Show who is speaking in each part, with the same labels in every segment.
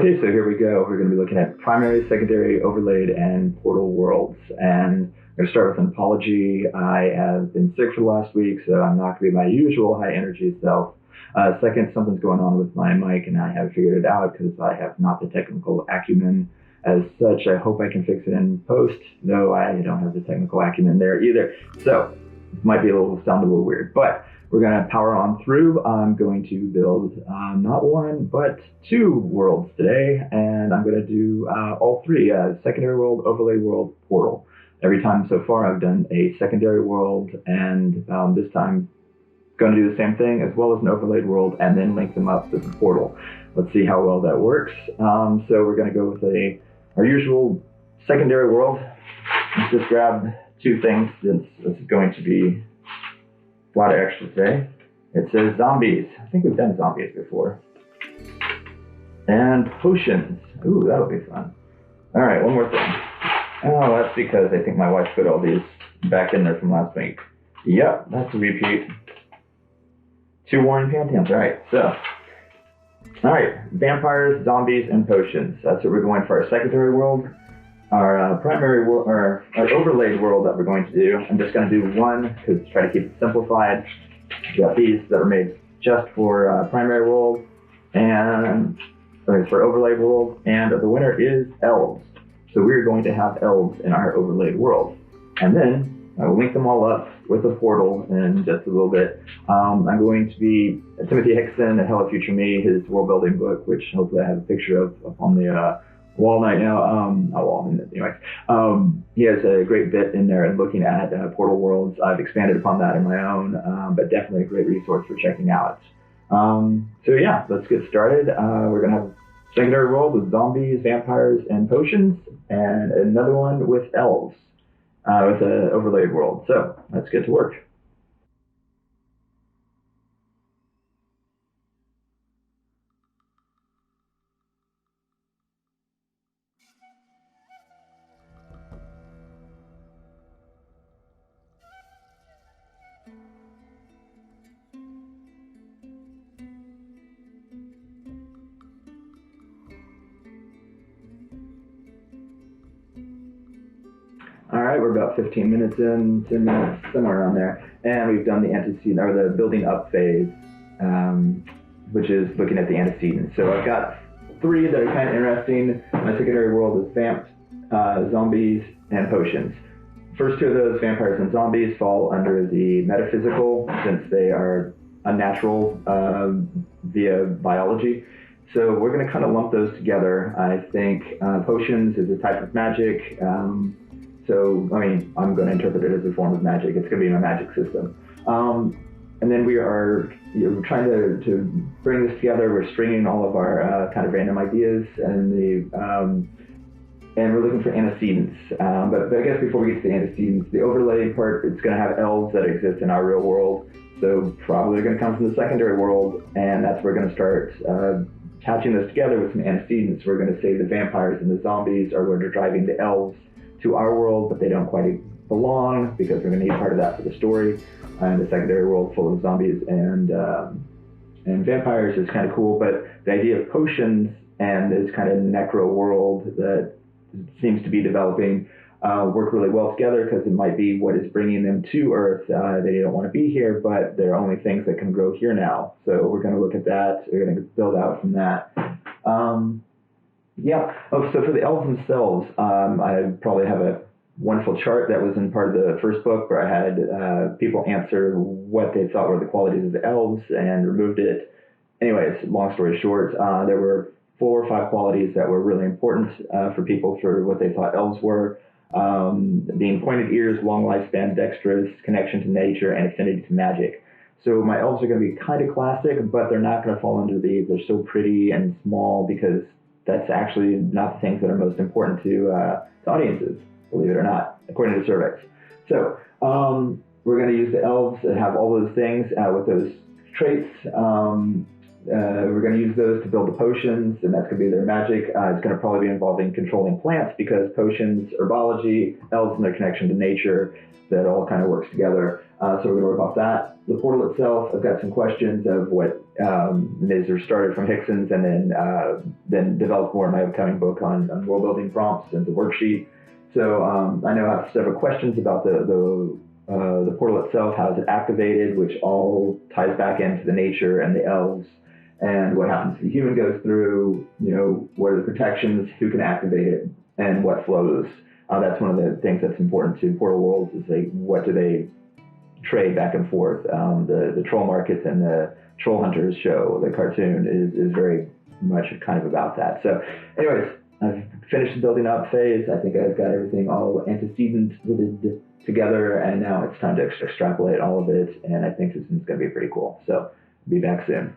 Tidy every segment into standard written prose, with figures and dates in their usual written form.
Speaker 1: Okay, so here we go. We're going to be looking at primary, secondary, overlaid, and portal worlds. And I'm going to start with an apology. I have been sick for the last week, so I'm not going to be my usual high energy self. Second, something's going on with my mic, and I haven't figured it out because I have not the technical acumen. As such, I hope I can fix it in post, though I don't have the technical acumen there either. So it might sound a little weird, but we're going to power on through. I'm going to build not one, but two worlds today, and I'm going to do all three, secondary world, overlay world, portal. Every time so far I've done a secondary world, and this time going to do the same thing as well as an overlaid world and then link them up with the portal. Let's see how well that works. So we're going to go with our usual secondary world. Let's just grab two things since this is going to be a lot of extra today. It says zombies. I think we've done zombies before. And potions. Ooh, that'll be fun. All right, one more thing. Oh, that's because I think my wife put all these back in there from last week. Yep, that's a repeat. Two Warren Pantheons. All right, so. All right, vampires, zombies, and potions. That's what we're going for our secondary world. Our primary world, or our overlaid world that we're going to do. I'm just going to do one because try to keep it simplified. We got these that are made just for primary world and for overlaid world, and the winner is Elves. So we're going to have Elves in our overlaid world, and then I will link them all up with a portal in just a little bit. I'm going to be Timothy Hickson at Hello Future Me, his world building book, which hopefully I have a picture of up on the wall right now. Anyway. He has a great bit in there looking at portal worlds. I've expanded upon that in my own, but definitely a great resource for checking out. So yeah, let's get started. We're going to have secondary world with zombies, vampires, and potions, and another one with elves. With an overlaid world. So let's get to work. All right, we're about 15 minutes in, 10 minutes, somewhere around there. And we've done the antecedent, or the building up phase, which is looking at the antecedents. So I've got three that are kind of interesting. My secondary world is vamps, zombies, and potions. First two of those, vampires and zombies, fall under the metaphysical, since they are unnatural via biology. So we're going to kind of lump those together. I think potions is a type of magic. So, I'm going to interpret it as a form of magic. It's going to be my magic system. And then we are trying to bring this together. We're stringing all of our kind of random ideas, and we're looking for antecedents. But I guess before we get to the antecedents, the overlay part, it's going to have elves that exist in our real world. So probably they're going to come from the secondary world, and that's where we're going to start patching this together with some antecedents. We're going to say the vampires and the zombies are what are driving the elves to our world, but they don't quite belong because we're going to need part of that for the story. And the secondary world full of zombies and vampires is kind of cool, but the idea of potions and this kind of necro world that seems to be developing work really well together because it might be what is bringing them to Earth. They don't want to be here, but they're only things that can grow here now. So we're going to look at that. We're going to build out from that. So for the elves themselves, I probably have a wonderful chart that was in part of the first book where I had people answer what they thought were the qualities of the elves and removed it. Anyways, long story short, there were 4 or 5 qualities that were really important for people for what they thought elves were. Being pointed ears, long lifespan, dexterous, connection to nature, and affinity to magic. So my elves are going to be kind of classic, but they're not going to fall under these. They're so pretty and small because that's actually not the things that are most important to audiences, believe it or not, according to surveys. So we're going to use the elves that have all those things with those traits. We're going to use those to build the potions, and that's going to be their magic. It's going to probably be involving controlling plants because potions, herbology, elves and their connection to nature, that all kind of works together. So we're going to work off that. The portal itself, I've got some questions of what is started from Hickson's, and then developed more in my upcoming book on world building prompts and the worksheet. So I know I have several questions about the portal itself, how is it activated, which all ties back into the nature and the elves, and what happens if the human goes through, what are the protections, who can activate it, and what flows. That's one of the things that's important to Portal Worlds, is what do they trade back and forth. The Troll Markets and the Troll Hunters show, the cartoon, is very much kind of about that. So anyways, I've finished the building up phase. I think I've got everything all antecedented together, and now it's time to extrapolate all of it, and I think this is going to be pretty cool. So be back soon.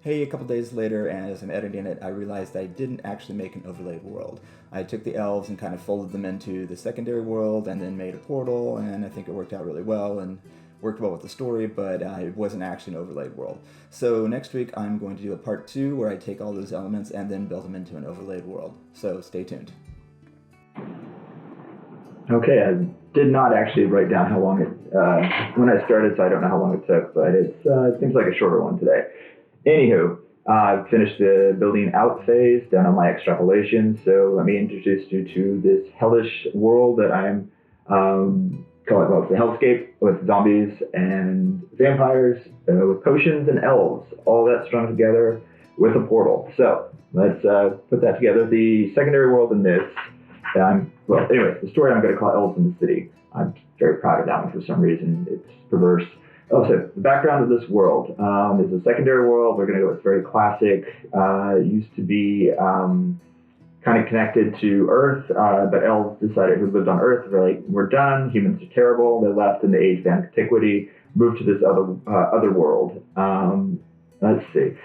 Speaker 2: Hey, a couple days later, and as I'm editing it, I realized I didn't actually make an overlaid world. I took the elves and kind of folded them into the secondary world and then made a portal, and I think it worked out really well and worked well with the story, but it wasn't actually an overlaid world. So next week I'm going to do a part 2 where I take all those elements and then build them into an overlaid world. So stay tuned.
Speaker 1: Okay, I did not actually write down how long it, when I started, so I don't know how long it took, but it seems like a shorter one today. Anywho, I've finished the building out phase, done on my extrapolation, so let me introduce you to this hellish world that I'm it's the hellscape, with zombies and vampires, with potions and elves, all that strung together with a portal. So let's put that together. The secondary world in this, the story I'm going to call Elves in the City. I'm very proud of that one for some reason. It's perverse. So the background of this world is a secondary world. We're going to go with very classic. Used to be kind of connected to Earth, but elves decided, who lived on Earth, we're done. Humans are terrible. They left in the age of antiquity, moved to this other world. Let's see.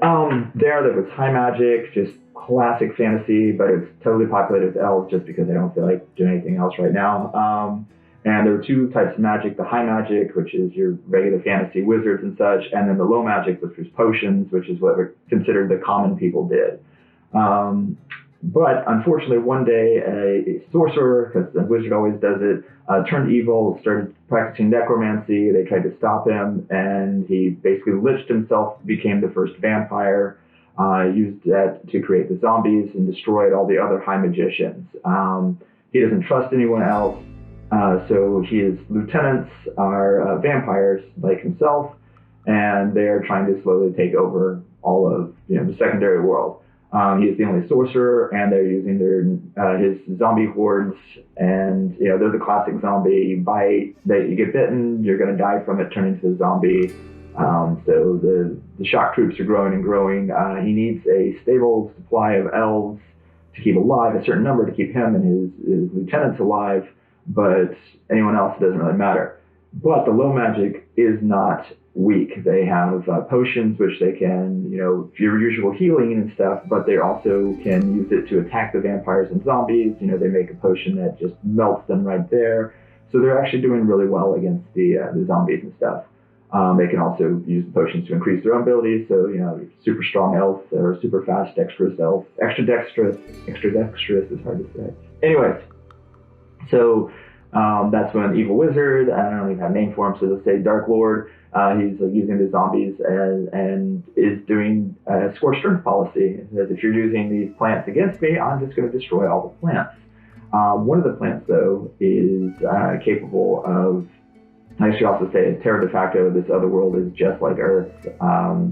Speaker 1: There was high magic, just classic fantasy, but it's totally populated with elves just because I don't feel like doing anything else right now. And there were 2 types of magic: the high magic, which is your regular fantasy wizards and such, and then the low magic, which was potions, which is what were considered the common people did. But unfortunately, one day a sorcerer, because the wizard always does it, turned evil, started practicing necromancy. They tried to stop him, and he basically lynched himself, became the first vampire, used that to create the zombies, and destroyed all the other high magicians. He doesn't trust anyone else. So his lieutenants are vampires like himself, and they're trying to slowly take over all of the secondary world. He is the only sorcerer, and they're using his zombie hordes, and they're the classic zombie. You bite, you get bitten, you're going to die from it, turn into a zombie. So the shock troops are growing and growing. He needs a stable supply of elves to keep alive, a certain number to keep him and his lieutenants alive. But anyone else, it doesn't really matter. But the low magic is not weak. They have potions, which they can, your usual healing and stuff, but they also can use it to attack the vampires and zombies. They make a potion that just melts them right there. So they're actually doing really well against the zombies and stuff. They can also use the potions to increase their own abilities. So, super strong elf or super fast, dexterous elf. Extra dexterous is hard to say. Anyways. So that's when Evil Wizard, I don't even have a name for him, so let's say Dark Lord, he's using the zombies and is doing a scorched earth policy. It says, if you're using these plants against me, I'm just going to destroy all the plants. One of the plants, though, is capable of, I should also say, terra de facto, this other world is just like Earth,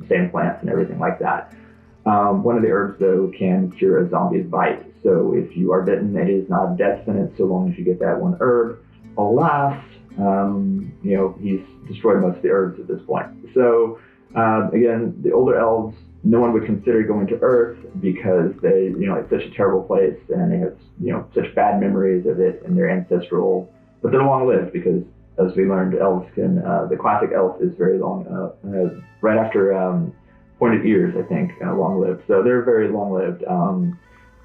Speaker 1: same plants and everything like that. One of the herbs, though, can cure a zombie's bite. So if you are bitten, it is not a death sentence so long as you get that one herb. Alas, he's destroyed most of the herbs at this point. So again, the older elves, no one would consider going to Earth because they, it's such a terrible place, and they have, such bad memories of it and their ancestral. But they're long-lived because, as we learned, elves can. The classic elf is very long. Right after pointed ears, I think, long-lived. So they're very long-lived,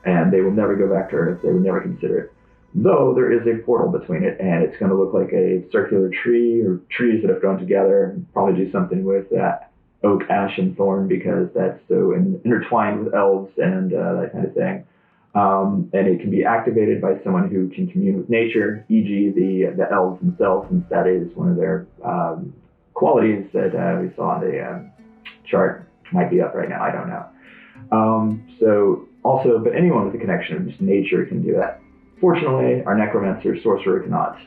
Speaker 1: and they will never go back to Earth. They would never consider it. Though there is a portal between it, and it's going to look like a circular tree or trees that have grown together. Probably do something with that oak, ash, and thorn because that's so intertwined with elves and that kind of thing. And it can be activated by someone who can commune with nature, e.g., the elves themselves, since that is one of their qualities that we saw on the chart. Might be up right now, I don't know. So also, but anyone with a connection of just nature can do that. Fortunately, our necromancer sorcerer cannot.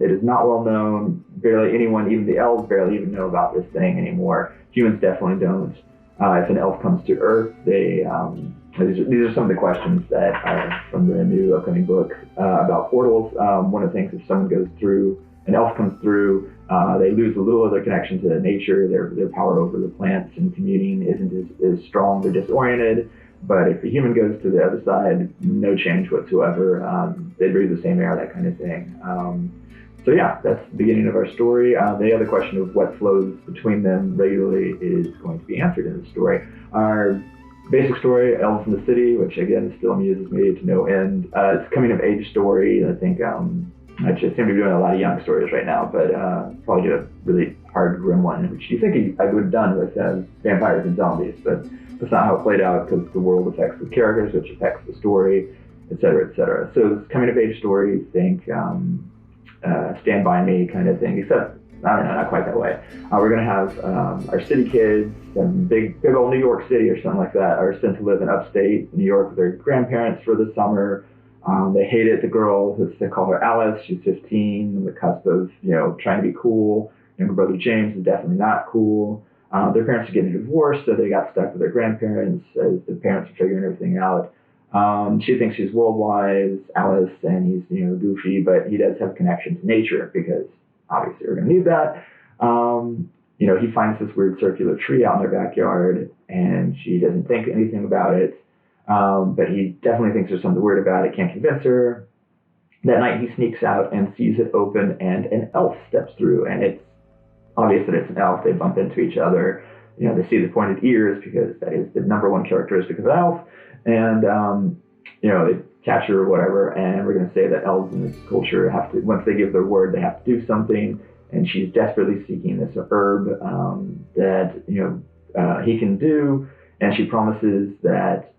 Speaker 1: It is not well known. Barely anyone, even the elves, barely even know about this thing anymore. Humans definitely don't. If an elf comes to Earth, these are some of the questions that from the new upcoming book about portals. One of the things, if someone goes through, an elf comes through, they lose a little of their connection to nature. Their power over the plants and communing isn't as strong. They're disoriented. But if a human goes to the other side, no change whatsoever. They breathe the same air, that kind of thing. So yeah, that's the beginning of our story. The other question of what flows between them regularly is going to be answered in the story. Our basic story, Elves in the City, which again still amuses me to no end. It's a coming of age story. I think I just seem to be doing a lot of young stories right now, but probably do a really hard, grim one, which you think I would have done with vampires and zombies, but that's not how it played out because the world affects the characters, which affects the story, et cetera, et cetera. So this coming of age story, think Stand By Me kind of thing, except, I don't know, not quite that way. We're going to have our city kids, some big old New York City or something like that, are sent to live in upstate New York with their grandparents for the summer. They hate it. The girl, they call her Alice, she's 15, on the cusp of, trying to be cool. Younger brother James is definitely not cool. Their parents are getting divorced, so they got stuck with their grandparents as the parents are figuring everything out. She thinks she's world-wise, Alice, and he's, goofy, but he does have a connection to nature because obviously we're going to need that. He finds this weird circular tree out in their backyard, and she doesn't think anything about it. But he definitely thinks there's something weird about it, can't convince her. That night he sneaks out and sees it open, and an elf steps through, and it's obvious that it's an elf. They bump into each other. They see the pointed ears because that is the number one characteristic of an elf. And, they capture or whatever. And we're going to say that elves in this culture have to, once they give their word, they have to do something. And she's desperately seeking this herb that, he can do. And she promises that,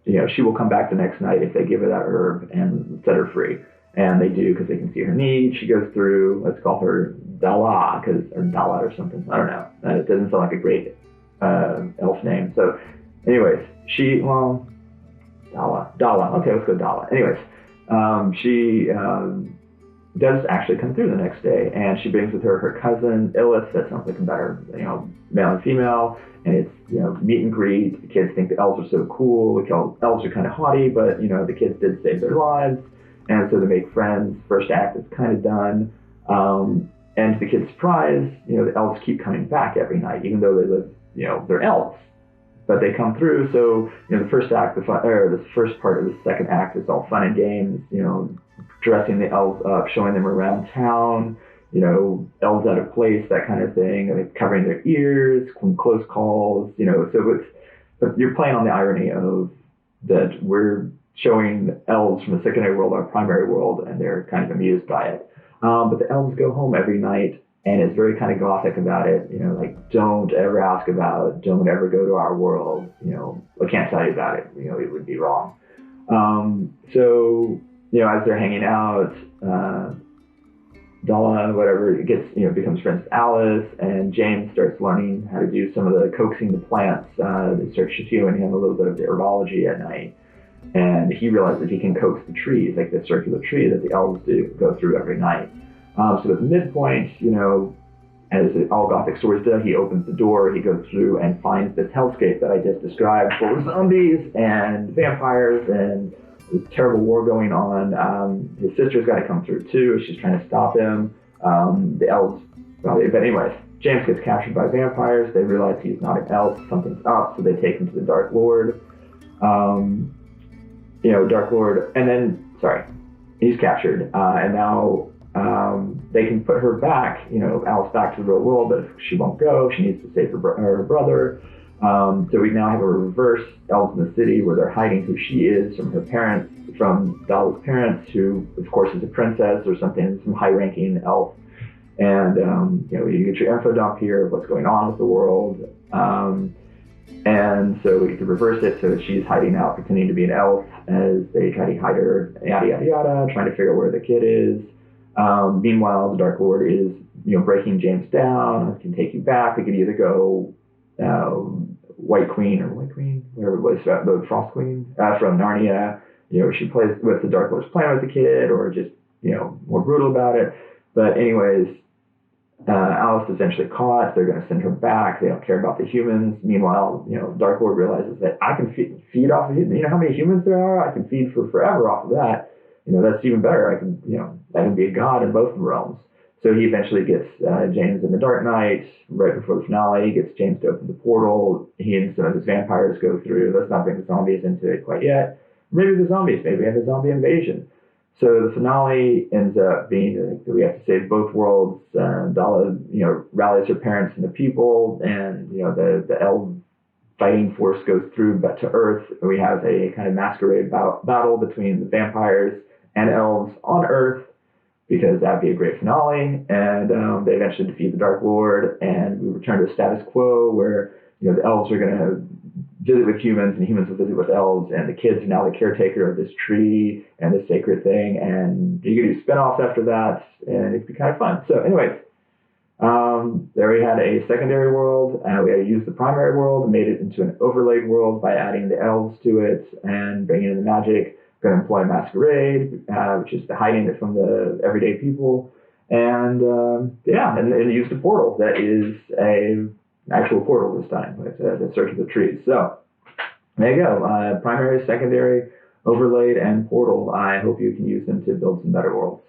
Speaker 1: she will come back the next night if they give her that herb and set her free. And they do because they can see her need. She goes through, let's call her Dala, or Dala or something. I don't know. It doesn't sound like a great elf name. So, anyways, Dala. Okay, let's go Dala. Anyways, she does actually come through the next day, and she brings with her her cousin Ellis. That's something about her, male and female. And it's, meet and greet. The kids think the elves are so cool. The elves are kind of haughty, but, the kids did save their lives. And so they make friends. First act is kind of done. And to the kids' surprise, the elves keep coming back every night, even though they live, they're elves. But they come through. So, the first act, the first part of the second act is all fun and games, dressing the elves up, showing them around town, elves out of place, that kind of thing, like covering their ears, close calls, so but you're playing on the irony of that we're showing elves from the secondary world, our primary world, and they're kind of amused by it. But the elves go home every night, and it's very kind of gothic about it, like, don't ever ask about, don't ever go to our world, I can't tell you about it, it would be wrong. So, as they're hanging out, Dala, whatever, becomes friends with Alice, and James starts learning how to do some of the coaxing the plants. They start showing him a little bit of the herbology at night, and he realizes he can coax the trees, like the circular tree that the elves go through every night. So at the midpoint, as all Gothic stories do, he opens the door, he goes through and finds this hellscape that I just described, full of zombies and vampires and this terrible war going on. His sister's got to come through too. She's trying to stop him. The elves, but anyways, James gets captured by vampires. They realize he's not an elf. Something's up, so they take him to the Dark Lord. Dark Lord, and then, he's captured. And now they can put her back, Alice back to the real world, but if she won't go, she needs to save her brother. So we now have a reverse Elves in the City where they're hiding who she is from her parents, from Dahl's parents, who of course is a princess or something, some high-ranking elf. And you get your info dump here of what's going on with the world. And so we could reverse it so that she's hiding out, pretending to be an elf as they try to hide her, yada yada yada, trying to figure out where the kid is. Meanwhile, the Dark Lord is breaking James down. Can take you back. We could either go White Queen, whatever it was, the Frost Queen from Narnia. She plays with the Dark Lord's plan with the kid, or just more brutal about it. But anyways, Alice is eventually caught. They're going to send her back. They don't care about the humans. Meanwhile, Dark Lord realizes that I can feed off of how many humans there are. I can feed for forever off of that. That's even better. I can be a god in both realms. So he eventually gets James in the Dark Knight right before the finale. He gets James to open the portal. He and some of his vampires go through. Let's not bring the zombies into it quite yet. Maybe the zombies. Maybe we have a zombie invasion. So the finale ends up being we have to save both worlds. Dala, rallies her parents and the people, and the elf fighting force goes through but to Earth. We have a kind of masquerade battle between the vampires and elves on Earth, because that'd be a great finale. And they eventually defeat the Dark Lord, and we return to status quo where the elves are going to visit with humans, and humans will visit with elves, and the kids are now the caretaker of this tree and this sacred thing, and you can do spin-offs after that, and it'd be kind of fun. So anyways, there we had a secondary world, and we had to use the primary world and made it into an overlaid world by adding the elves to it and bringing in the magic. Going to employ masquerade, which is the hiding it from the everyday people, and use the portal that is an actual portal this time, that searches the trees. So there you go, primary, secondary, overlaid, and portal. I hope you can use them to build some better worlds.